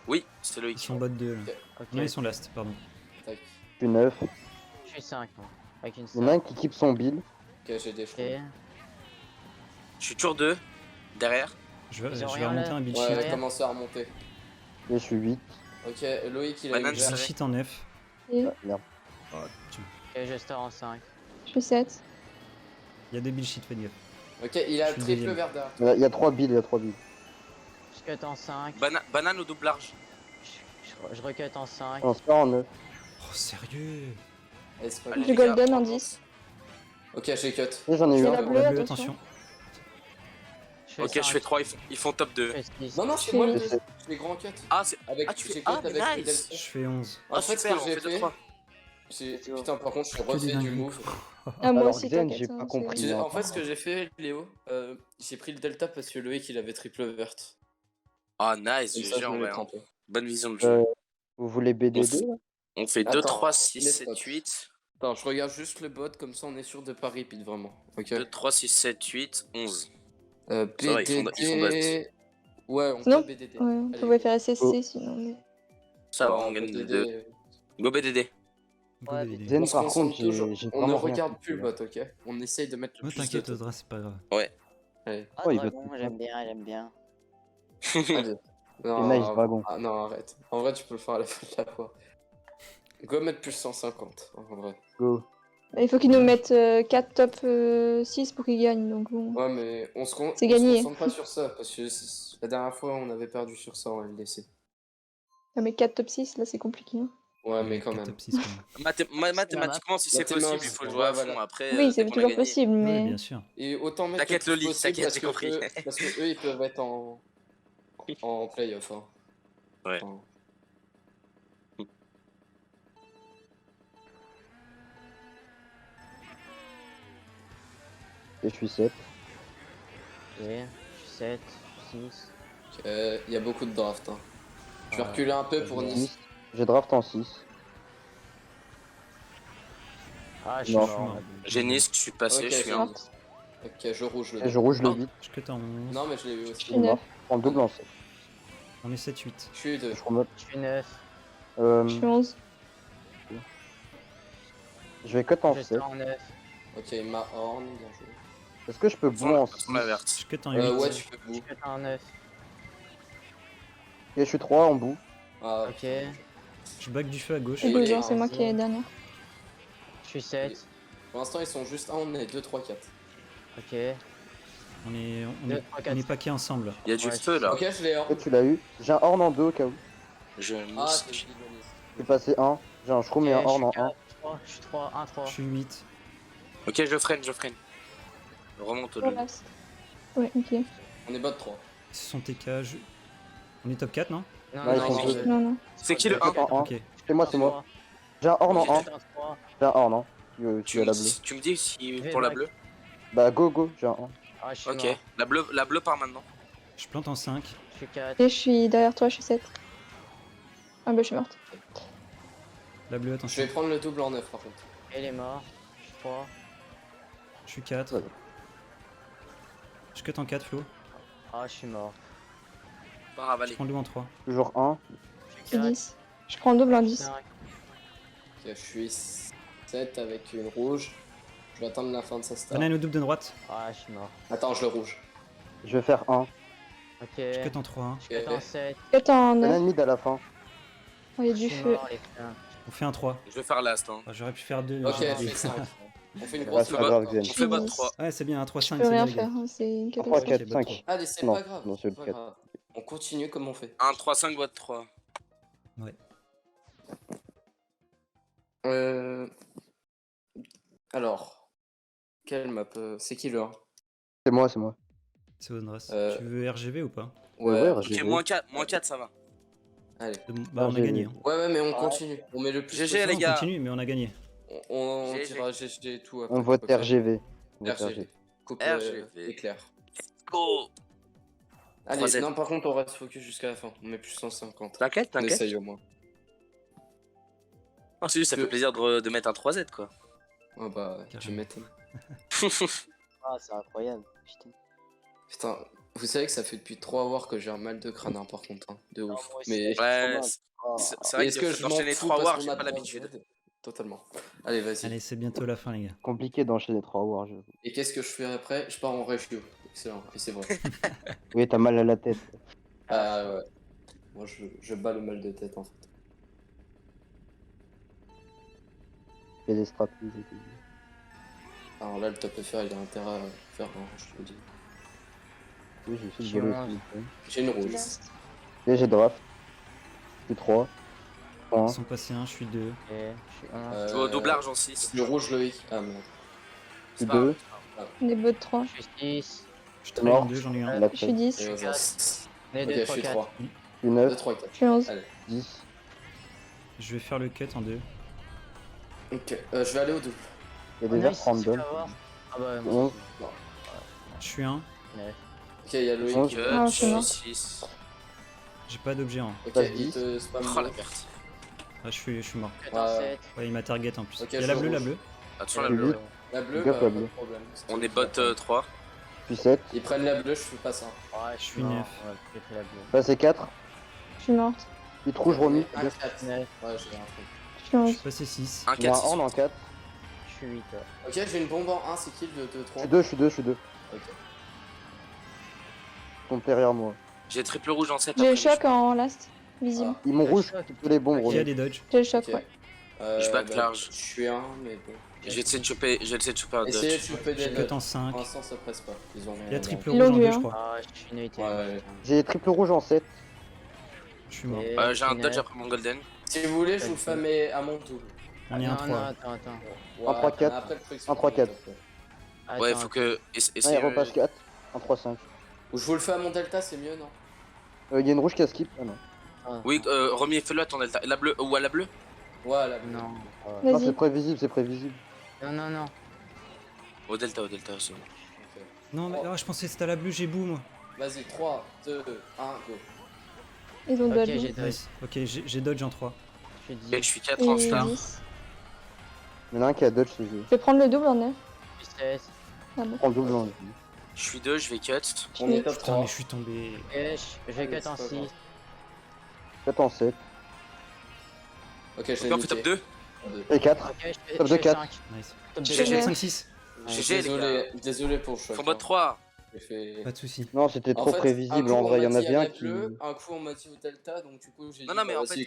Oui, c'est Ils Loïc. sont bot 2 là. Ok. Non, ils sont last, pardon. Tac. Je suis 9. Je suis 5. Moi. Avec une Il y en a sœur. un qui keep son build. Ok, j'ai des Ok. cheveux. Je suis tour 2. Derrière. Je vais Ils ont je vais rien, remonter là. un beat Ouais, sheet. elle commence à remonter. Et je suis 8. Ok, Loïc, il a Banane, une c'est Beat verte. sheet en 9. Et Merde. Oh, tu- Ok, j'ai star en 5. je suis 7. Il y a des build sheets, fais gaffe. Ok, il a Je suis triple deuxième. vert derrière. Il y a 3 builds, il y a 3 builds. Je cut en 5. Banane au double large. Je recut en 5. Un star en 9. Oh, sérieux? Allez, c'est pas Allez, grave. J'ai les gars, golden en on 10. Ok, j'ai cut. Et j'en ai eu C'est un. la bleue, La attention. attention. Je fais Ok, je 5. fais 3, ils font top 2. Je fais 6. Non, non, c'est moi le Je deux. sais. Je fais grand cut. Ah, c'est. Avec, Ah, tu fais- j'ai cut ah, avec mais le nice. delta. Je fais 11. En fait, ce super, que on j'ai fait fait, 2-3. Putain, par contre, je Que des refais du dingueries. move. Ah, moi Alors, aussi, Zen, t'inquiète. j'ai hein, pas c'est- compris. En fait, ce que j'ai fait, Léo, j'ai pris le delta parce que Loïc il avait triple verte. Ah, nice, Comme ça, GG je en me l'ai vrai. Hein. trempé. Bonne vision de jeu. Vous voulez BDD là? On fait Attends, 2, 3, 6, laisse 7, pas. 8. Attends, je regarde juste le bot, comme ça on est sûr de pas repeat vraiment. Ok. 2, 3, 6, 7, 8, 11. BDD. Ça va, ils font date. Ouais, on Sinon- peut BDD. Ouais, on Allez. pouvait faire SSC Oh. sinon. Mais... Ça va, Ouais, on gagne BDD, 2. Go BDD. Go Ouais, BDD. Zen, On se par concentre contre, toujours. j'ai On ne vraiment rien regarde compris, plus le là. bot, ok. On essaye de mettre le Ouais, plus de t'inquiète, temps. Audra, c'est pas grave. Allez. Ah, Ouais, il va dragon, te j'aime bien, j'aime bien. Allez. C'est nice, dragon. Ah, non, arrête. En vrai, tu peux le faire à la fin de la fois. Go mettre plus 150, en vrai. Go. Il faut qu'ils nous mettent 4 top 6 pour qu'ils gagnent. Donc bon. Ouais, mais on se C'est gagné. concentre pas sur ça, parce que la dernière fois, on avait perdu sur ça en LDC. Ah, mais 4 top 6, là c'est compliqué. Hein. Ouais, mais quand Quatre même. top 6 quand même. Mathématiquement, si c'est possible, il faut jouer à fond. Après, Oui, dès c'est qu'on a toujours gagné. possible, Oui, mais. bien sûr. Et autant mettre T'inquiète, le plus Loli, possible t'inquiète, parce j'ai que compris. parce que eux, ils peuvent être en playoff. Hein. Ouais. Enfin, Et je suis 7. Ok, je suis 7, 6. il y a beaucoup de draft. Hein. Je vais Ouais. reculer un peu pour Ouais. Nice. 10. J'ai draft en 6. Ah, je suis Non. mort. J'ai Nice, je suis passé, Ok, je suis j'ai un. Nice. Ok, je rouge le Et je dos. rouge le Non. 8. Je cut en 11. Non, mais je l'ai eu Je aussi. suis 9. En double en 7. On est 7-8. Je suis 2. Shroom up. Je suis 9. Euh, Je suis 11. je vais cut en Je 7. suis en 9. Ok, ma horn, bien joué. Est-ce que je peux boue en 6? On la verte. Je cut en 8. Ouais, tu peux Je bout. suis en 9. Ok, je suis 3 en bout. Ah, Ok. Je back du feu à gauche. Et Et- 2 ans, c'est moi qui ai la dernière. Je suis 7. Pour l'instant, ils sont juste 1, on est 2, 3, 4. Ok. On est, Deux, trois, on quatre. est paqués ensemble. Il y a du Ouais, feu là. Ok, je l'ai horn. Ok, tu l'as eu. J'ai un horn en 2 au cas où. Je Ah, mousse. c'est Denis. Je suis passé 1. J'ai un shroom et un Ok, horn en je suis 1. 4, 3. Je suis 3, 1, 3. Je suis 8. Ok, je freine. Je remonte au Pour lieu. last. Ouais, ok. On est bot 3. Ils sont TK. On est top 4, non? Non, Ouais, ils non, sont non, deux. Non, non. C'est qui le Je cut 1? en 1. Ok. C'est moi, c'est moi. J'ai un horn en 1. J'ai un horn, hein. Tu as la bleue. Tu me dis si vais pour la back. bleue? Bah, go, j'ai un 1. Ah, je suis Ok. mort. La bleue part maintenant. Je plante en 5. Je suis 4. Et je suis derrière toi, je suis 7. Ah bah je suis morte. La bleue, Je attention. vais prendre le double en 9 par contre. Elle est morte. Je suis 3. Je suis 4. Ouais. Je cut en 4, Flo. Ah, je suis mort. Part Je avaler. prends le en 3. Toujours 1. Je Je suis suis 4. 10. Je prends double en 10. 5. Ok, je suis 7 avec une rouge. Je vais attendre la fin de sa star. Banane au double de droite. Ah, je suis mort. Attends, je le rouge. Je vais faire 1. Ok. Je cut en 3. Je suis en 7. Peut-être en 9. Banane mid à la fin. Oh, il y a Je du suis feu. mort, les frères. On fait un 3. Je vais faire last. Hein. Ah, j'aurais pu faire 2. Ok, je fais 5. On fait une Ouais, grosse c'est bot. pas grave, Xen. On fait bot 3. Ouais, c'est bien, un 3-5. Je peux c'est rien bien, les gars. faire, hein, c'est une 3, catastrophe. 4, Ok, bot 5. Allez, c'est Non, pas grave. non, c'est le pas 4. grave. On continue comme on fait. 1, 3, 5, bot 3. Alors. Quelle map c'est qui le 1? C'est moi, c'est moi. C'est Onras. Euh, Tu veux RGV ou pas? Ouais, Ok, j'ai moins 4, ça va. Allez. Bah, on a RGV. gagné. Hein. Ouais, mais on continue. On met le plus. GG, possible. les On gars. continue, mais on a gagné. On GG. tirera GG et tout après. On vote Ok. RGV. On vote RGV. Coupe RGV. éclair. Go. Allez, 3Z. non, par contre, on reste focus jusqu'à la fin. On met plus 150. T'inquiète, On t'inquiète. essaye au moins. Oh, c'est juste, ça fait plaisir de mettre un 3Z quoi. Oh bah, tu Carrément. m'étonnes. Ah, c'est incroyable. Putain. Putain, vous savez que ça fait depuis 3 hours que j'ai un mal de crâne, hein, par contre. Hein, de ouf. moi aussi. Mais Ouais, Oh. c'est vrai est-ce que que je m'en d'enchaîner fous 3 parce wars, qu'on j'ai a pas 3 l'habitude. Z? Totalement. Allez, vas-y. Allez, c'est bientôt la fin, les gars. Compliqué d'enchaîner 3 wars. Et qu'est-ce que je fais après? Je pars en review. Excellent. Et c'est vrai. Oui, t'as mal à la tête. Ah ouais. Moi, je bats le mal de tête en fait. Fais des stratégies et tout. Alors là, le top FR, il a intérêt à faire un, je te le dis. Oui, j'ai fait Je le voler mange. aussi. J'ai une rouge. Et j'ai draft. Je suis 3. Ils 1. sont passés 1, je suis 2. Ok, je suis 1. Je vais au double argent 6. Le rouge, Loïc. Ah merde. Je suis 2. On est bot 3. Je suis 6. Je traîne en mort. 2, j'en ai eu un. La Je suis tête. 10. Et Je aux quatre. as. On est Ok, 2, je 3, suis 4. 3. Je suis 2, 9. 3, 4. suis 11. Allez. 10. Je vais faire le cut en 2. Ok, je vais aller au double. Il y a des verts random. Ah bah, 11. Je suis 1. Ok, il y a Loïc. Onze. Ah, Je c'est mort. suis 6. J'ai pas d'objet en. Ok, Passe il 10. te spam. Oh la perte. Ah, je suis mort. 7. Ouais, il m'a target en plus. Ok, Il y a la je bleue, la rouge. bleue. Attention la J'ai bleue. vu. La bleue, Gaffe, pas la de bleue. problème. On est bot 3. Je suis 7. Ils prennent la bleue, je fais pas ça. Ouais, Je suis 9. Ouais, j'ai pris la bleue. Passé 4. Je suis morte. Vite rouge remis. Un 4. 9. Ouais, j'ai un truc. Je suis Je 11. suis passé 6. Un J'ai un 4 horn en 4. Je suis 8. Ok, j'ai une bombe en 1, c'est qui le 2, 3? Je suis 2. Ok. Ils sont derrière moi. J'ai triple rouge en 7. J'ai le choc en last. Visible. Ils m'ont Le rouge. choc. Tous les bons Il y a remis. des dodges. J'ai le choc, Ok. ouais. Je back large. Je suis un, mais bon. Je vais essayer de choper un Essayez de dodge. choper des Je cut dodges. en 5. Pour l'instant, ça presse pas. Ils ont Il y a triple Ils rouge l'ont en vu, 2, hein. je crois. Ah, je suis nate. Ouais. J'ai triple rouge en 7. Je suis mort. J'ai un dodge après mon golden. Si vous voulez, je vous fais à mon tour. On est un Non, 3. non, attends. Ouais, 3-4. après le truc, c'est 1-3-4. Ouais, Attends, faut que. Ah, il Essayez. repasse 4. 1, 3, 5. Ou je vous le fais à mon delta, c'est mieux, non? Il y a une rouge qui a skip. Ah non. Oui, Romy, fais-le à ton delta. La bleue, ou à la bleue? Ouais, la Non. Non, Vas-y. c'est prévisible, c'est prévisible. Non. Au delta, c'est bon. Ok. Non, mais je pensais que c'était à la bleue, j'ai bout moi. Vas-y, 3, 2, 1, go. Ils ont Ok, dodge. j'ai dodge. Nice. Ok, j'ai dodge en 3. Je suis Ok, 10. je suis 4 en Et star. 10. Il y en a un qui a dodge, c'est Je vais prendre le double en 9. Je suis 16. Ah bon. prends le double en Je suis 2, je vais cut. On est top Putain, 3. mais je suis tombé. Et je vais Allez, cut en c'est pas 6. grave. 4 en 7. Ok, je Ok, l'ai on fait top niqué. 2. Et 4. Ok, je fais Top de 4. 5. Nice. Top GG. 2. 5, 6. GG, les Désolé, désolé pour le choc. Faut mode hein. 3. J'ai fait... Pas de soucis. Non, c'était En trop fait, prévisible. un coup, En vrai, il y on en m'a dit avait à un la qui. bleue, un coup on m'a dit au delta, donc du coup j'ai dit Non, non, mais bah, en vas-y,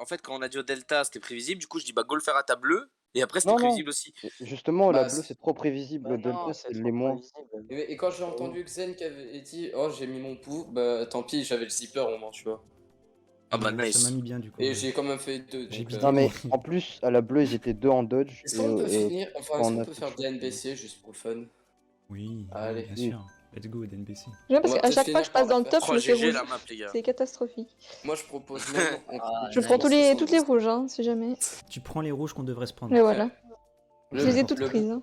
fait, quand on a dit au delta, c'était prévisible. Du coup, je dis bah go le faire à ta bleue. Et après, c'était Non, non. prévisible aussi. Justement, la Bah, bleue, c'est trop prévisible. Bah Le non, delta, c'est c'est trop les moins. prévisible. Et quand j'ai entendu Xen qui avait dit oh j'ai mis mon pouls, bah tant pis, j'avais le zipper au moins, tu vois. Ah bah Ça m'a nice. mis bien du coup. Et j'ai quand même fait 2. J'ai Donc, bidé. Non, mais en plus, à la bleue, ils étaient 2 en dodge. est-ce qu'on peut finir, enfin quand est-ce on qu'on a peut fait faire chaud, de la NBC juste pour le fun? Oui, Allez. bien sûr. Let's go, DNBC. J'aime parce On va qu'à peut-être chaque fois que je finir par passe dans la le faire. top, je me fais 3 GG rouge. la map, les gars. C'est catastrophique. Moi je propose même. Ah, Je nice. prends toutes les rouges, hein, si jamais. Tu prends les rouges qu'on devrait se prendre. Mais voilà. Le- Je les ai toutes le- prises. Hein.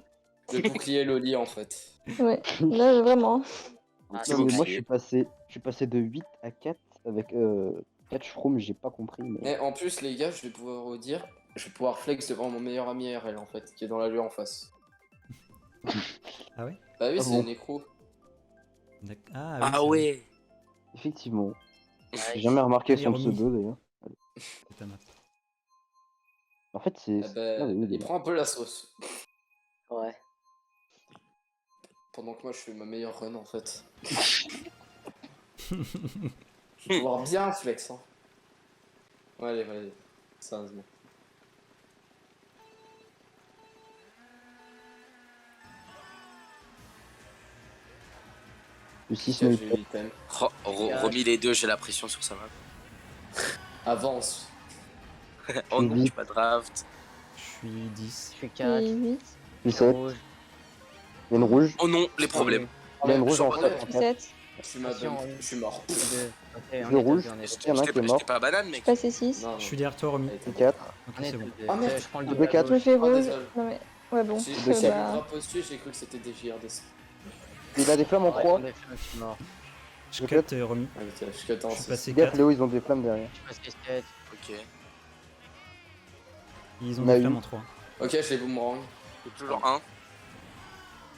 Le bouclier Loli en fait. Ouais. Là, vraiment. Ah, Petit Non, mais moi, bouclier. je suis passé de 8 à 4 avec 4 shrooms, j'ai pas compris. Mais... Mais en plus les gars, je vais pouvoir vous dire, je vais pouvoir flex devant mon meilleur ami RL en fait, qui est dans la lue en face. Ah ouais? Bah oui, Ah c'est bon. une écrou. Ah, oui, Ah c'est vrai. ouais. Effectivement. Ouais, J'ai jamais remarqué Allez, son remis. pseudo d'ailleurs. C'est ta map. En fait, c'est. Ah bah, Ah, oui, il déjà. prend un peu la sauce. Ouais. Pendant que moi je fais ma meilleure run en fait. Je vais pouvoir bien flex. Hein. Ouais, allez, allez. Sérieusement. Le 6 Ok, no j'ai eu hit. l'item. Remis les deux, j'ai la pression sur sa map. Avance. Oh non, Vite. tu pas draft. Je suis 10. Je suis 4. Et 8. Puis 7. Rouge. Il y a une rouge. Oh non, les problèmes. Il y a une Ouais, rouge en je- 7 en Puis 4. 7. Je suis ma Attention, dump. Je suis mort. 2. Ok, on Le est top rouge. 2, on est top Il y en a un qui est mort. J'étais pas banane, mec. Je passe 6. Non, non. Je suis derrière toi, Romy. Allez, 4. Ok, On est c'est bon. top 2. Ah, merde. Je prends le Deux double à quatre. Je me gauche. fais Ah, rouge. désolé. Non mais. Ouais, bon. J'ai Deux j'ai quatre. vu le Bah... drapeau dessus, j'ai cru que c'était DJRDC. Il a des flammes en Ouais, 3. on est fait, je suis mort. Je Je cut Romy. Ah, ok, je cut en Je suis 6. passé Gaffe, 4. Léo, ils ont des flammes derrière. Je passe 7. Ok. Ils ont On a des eu. flammes en 3. Ok, je les boomerang. C'est toujours 1.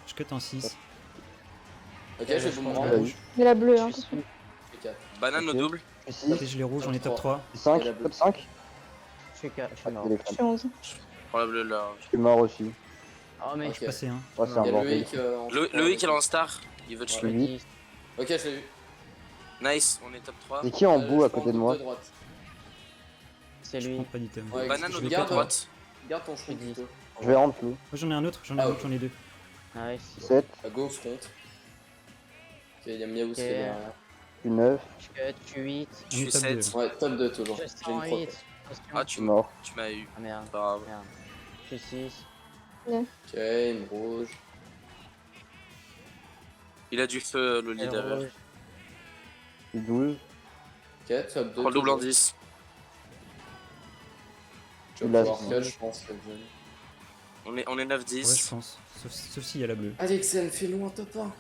Je cut en 6. Ok, j'ai je boomerang. prends- Rouge. Mais la bleue, Je hein. suis sous. Je fais 4. Banane au Ok. double. Je suis 6. Et je les rouges, on est top 3. 5. Et la bleue. Top 5. Je suis 4. Je suis Ah, mort. c'est les Je suis flammes. 11. Je prends la bleue là. Je suis mort aussi. Oh, mais Ok. Je suis passé 1. Ouais, c'est Il un y a bordel. Loïc en Loïc, il est en star. Il veut te Ouais. tuer. 10. Ok, je l'ai eu. Nice, on est top 3. C'est qui en bout à Je prends côté de le moi? de droite. C'est Je lui. prends pas d'item. Ouais, Banane je au double garde, à droite. Garde ton front Je dis. plutôt. Je vais rendre flou. Moi j'en ai un autre, Ah, j'en ai 2. Nice. 7. À go, front. Ok, il y a Miaous qui est Ok. derrière. Je suis 9. Je cut. Je suis 8. On Je suis est top 2. 7. Ouais, top 2 toujours. Je J'ai suis une 108. croix. Ah, Je suis mort. tu m'as eu. Ah merde. Pas grave. Merde. Je suis 6. Ok, une rouge. Il a du feu, le Et leader. rouge. Je suis 12. Ok, top 2. Prends le double en 10. Je vais Il a pouvoir six. cut, je pense. que je- On est Ouais, 9-10. je pense. Sauf s'il y a la bleue. Allez, Xen, fais-nous un top 1.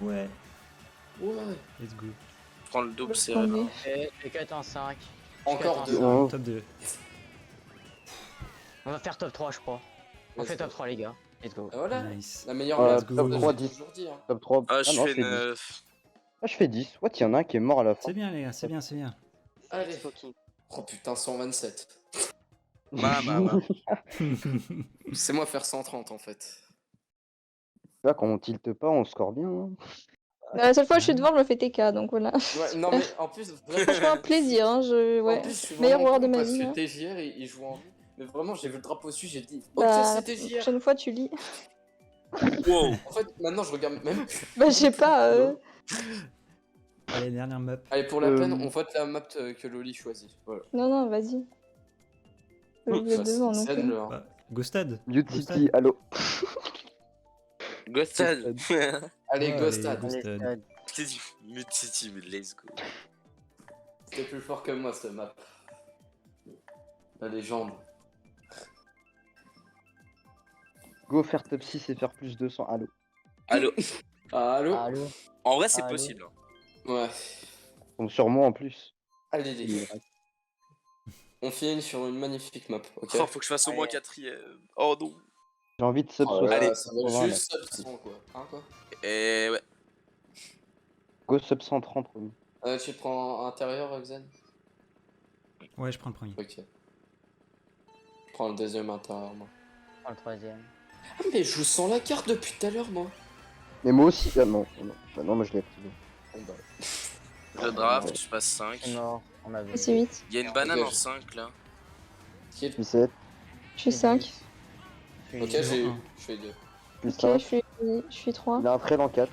Ouais. Ouais. Let's go. Prends le double, c'est. Attendez. Ok, je cut en 5. Encore Je deux. cut Ouais. Top 2. On va faire top 3, je crois. On Let's fait go. top 3, les gars. Let's go. Ah, voilà. Nice. La meilleure Ouais, map top de 3, j'ai 10. toujours dit. Hein. Top 3. Ah, je non, fais je fais 10. 9. Ah, je fais 10. What, il y en a un qui est mort à la fin. C'est bien les gars, c'est bien, c'est bien. Allez. Oh putain, 127. Bah. C'est moi faire 130 en fait. Là, quand on tilte pas, on score bien. Hein. La seule fois où je suis devant, je me fais TK, donc voilà. Ouais, non mais en plus, Franchement, un vraiment. plaisir, hein. Je... En Ouais. plus, je suis Meilleur vraiment joueur de con ma parce vie. que hein. TJR il joue en vie. Mais vraiment, j'ai vu le drapeau dessus, j'ai dit ok, Bah, c'est la TJR. prochaine fois, tu lis. Wow. En fait, maintenant je regarde même plus. Bah, je sais pas. Allez, dernière map. Allez, pour la Euh, peine, on vote la map que Loli choisit. Voilà. Non, non, vas-y. Vous êtes Bah, devant, c'est donc. Zen, le un. Bah, Ghostad. Mute Ghostad. City, allo. Ghostad. Allez, Ouais, Ghostad. allez, Allez, Ghostad. stade. Multi-team, let's go. C'était plus fort que moi, cette map. La légende. Go faire top 6 et faire plus 200. Allo. Allô. Ah, allô. Allô. En vrai, c'est Allô. possible. hein. Ouais. Donc sur moi en plus. Allez, les gars. On finit sur une magnifique map, ok. Oh, faut que je fasse au moins Allez. 4ème. Oh non. J'ai envie de sub Oh là là, Allez. ça va 180, juste sub 100 quoi. Hein, quoi. Et ouais. Go sub 130. Romy. Tu prends intérieur, Xen. Ouais, je prends le premier. Ok. Je prends le deuxième intérieur, moi. Prends le troisième. Ah, mais je sens la carte depuis tout à l'heure, moi. Mais moi aussi. Ah non, non. Bah non, moi je l'ai activé. Bon, bah. Je draft, je passe 5. C'est mort. On a vu. C'est 8. Il y a une banane Ok, en 5 là. Qui est Je suis 7, Je suis 5. Ok, Toujours j'ai eu. un. Je fais 2. je suis Ok, 5. je suis 3. Il a un trail en 4.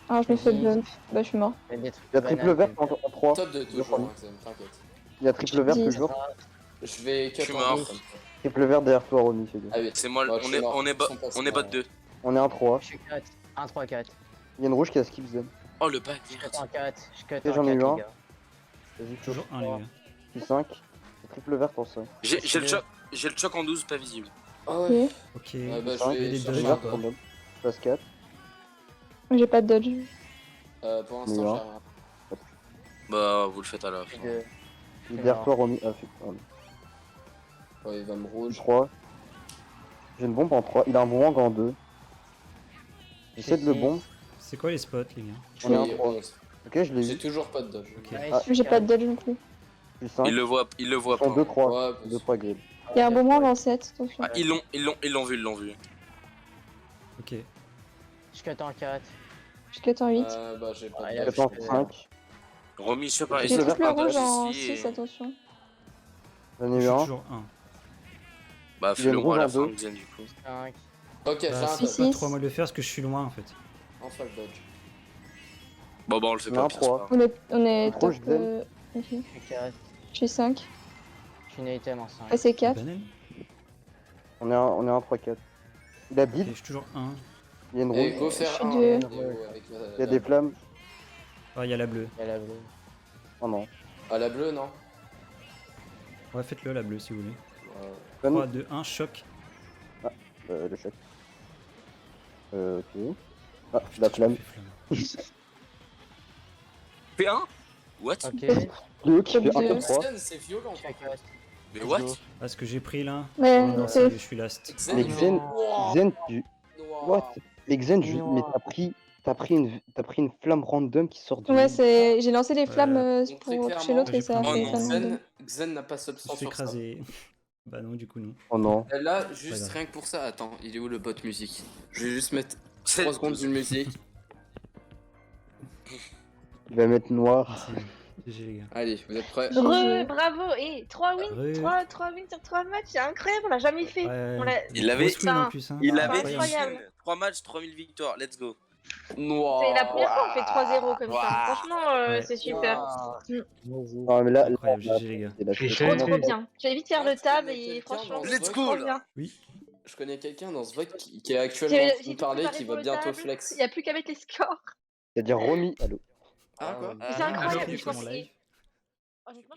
Ah, je me fais bump. Bah, je suis mort. Il y a des trucs Il a de triple banane, vert mais- en 3. Top 2 toujours, hein, Xen, t'inquiète. Il a triple vert 10. toujours. Je vais cut suis en mort. deux, comme ça. Triple vert derrière toi, Romy, c'est bien. Ah oui, C'est moi, Bah, je on suis est, mort. on est, Ils sont passés on est bot en- 2. On est un 3. Je suis 4. 1, 3, 4. Il y a une rouge qui a skip Zen. Oh le bac, Je cut merde. en 4. Je cut Ok, en j'en ai 4, eu un. les gars. Vas-y, Toujours un, les gars. je suis 5. Triple vert en 5. J'ai le choc en 12, pas visible. Ah ouais. Ok. Ouais, bah, je 5. vais des chercher dodges, un quoi. peu. Je passe 4. J'ai pas de dodge. Pour Mais l'instant, là. j'ai rien. Bah, vous le faites à la Je suis fin. 2. Il est derrière toi, Romy. Ah, fait. Ouais, il va me rouge. 3. J'ai une bombe en 3. Il a un boomerang en 2. J'essaie de le bombe. C'est quoi les spots, les gars? On est un Oui, 3. 11. Ok, je l'ai J'ai eu. toujours pas de dodge. Ok. J'ai pas de dodge non plus. Je suis 5. Il le voit Ils pas. sont 2-3. Ouais, 2-3 grid. Il y a un bon moment en 7, attention. Ah, ils l'ont vu. Ok. Je cut en 4. Je cut en 8. Bah, j'ai pas Ouais, de il a dodge. Je en fait- 5. Romy, je sais pas, J'ai le triple vert, rouge en ici 6, attention. J'en Je ai eu suis un. toujours un. Bah, Il y a une fais-le moi à la rouge fin, en deux. Xen, du coup. 5. Ok, j'ai Bah, un c'est dodge. Six. pas trop à moi de le faire parce que je suis loin en fait. Enfin, le dodge. Bon, bah, on le fait On pas, a un pire, c'est 3. pas grave. On est Trop, top. je l'aime. Ok. Je suis 4. Je suis 5. Je suis une item en 5. Ah, c'est 4. Banane. On est un 3-4. Il a Ok, bid. je suis toujours un. Il y a une Et rouge. go Je faire suis un. deux. Léo, avec la- Il y a des flammes. Ah, il y a la bleue. Il y a la bleue. Oh non. Ah, la bleue, non? Ouais, faites-le la bleue si vous voulez. Ouais. 3, 2, 1, choc. Le choc. Ok. Ah, la flamme. Fais un What Ok. Léo qui fait Top 1 deux. top 3. Xen, c'est violent. Je cut. Mais what Ah, ce que j'ai pris là. Ouais, Oh non, c'est- je suis last. Xen, Mais il Xen, Wow. Xen, tu. Noir. What? Mais Xen, Noir. mais t'as pris une flamme random qui sort du. Ouais, c'est. J'ai lancé les flammes Donc, pour très toucher l'autre clairement, et ça a j'ai fait pris flamme une- random. Xen n'a pas Je substance me suis sur ça. écrasé. Bah non, du coup non. Oh non. Là, juste grave. rien que pour ça, attends, il est où le bot musique? Je vais juste mettre C'est 3 secondes d'une musique. Il va mettre noir. GG les gars. Allez, vous êtes prêts? Bravo. Et 3 wins, Re. 3 wins sur 3 matchs, c'est incroyable, on l'a jamais fait. Ouais. On l'a- Il avait- Grosse win en plus. Hein. Il Ah, avait incroyable. 3 matchs, 3000 victoires, let's go. Noir. C'est la première fois qu'on fait 3-0 comme ça. Ouah. Franchement, Ouais. c'est super. Non, mais là, Incroyable, GG les gars. c'est la J'ai Trop fait. trop bien. Je vais vite faire Ouais, le tu tab connais et quelqu'un franchement, dans ce Let's vote go, trop là. bien. Oui. Je connais quelqu'un dans ce vote qui est actuellement en train J'ai de tout parler préparé qui pour va le bientôt tab. flex. Il n'y a plus qu'à mettre les scores. C'est-à-dire Romy. Allô. Ah quoi? C'est incroyable. Bienvenue Je sur pense mon que- live. Honnêtement,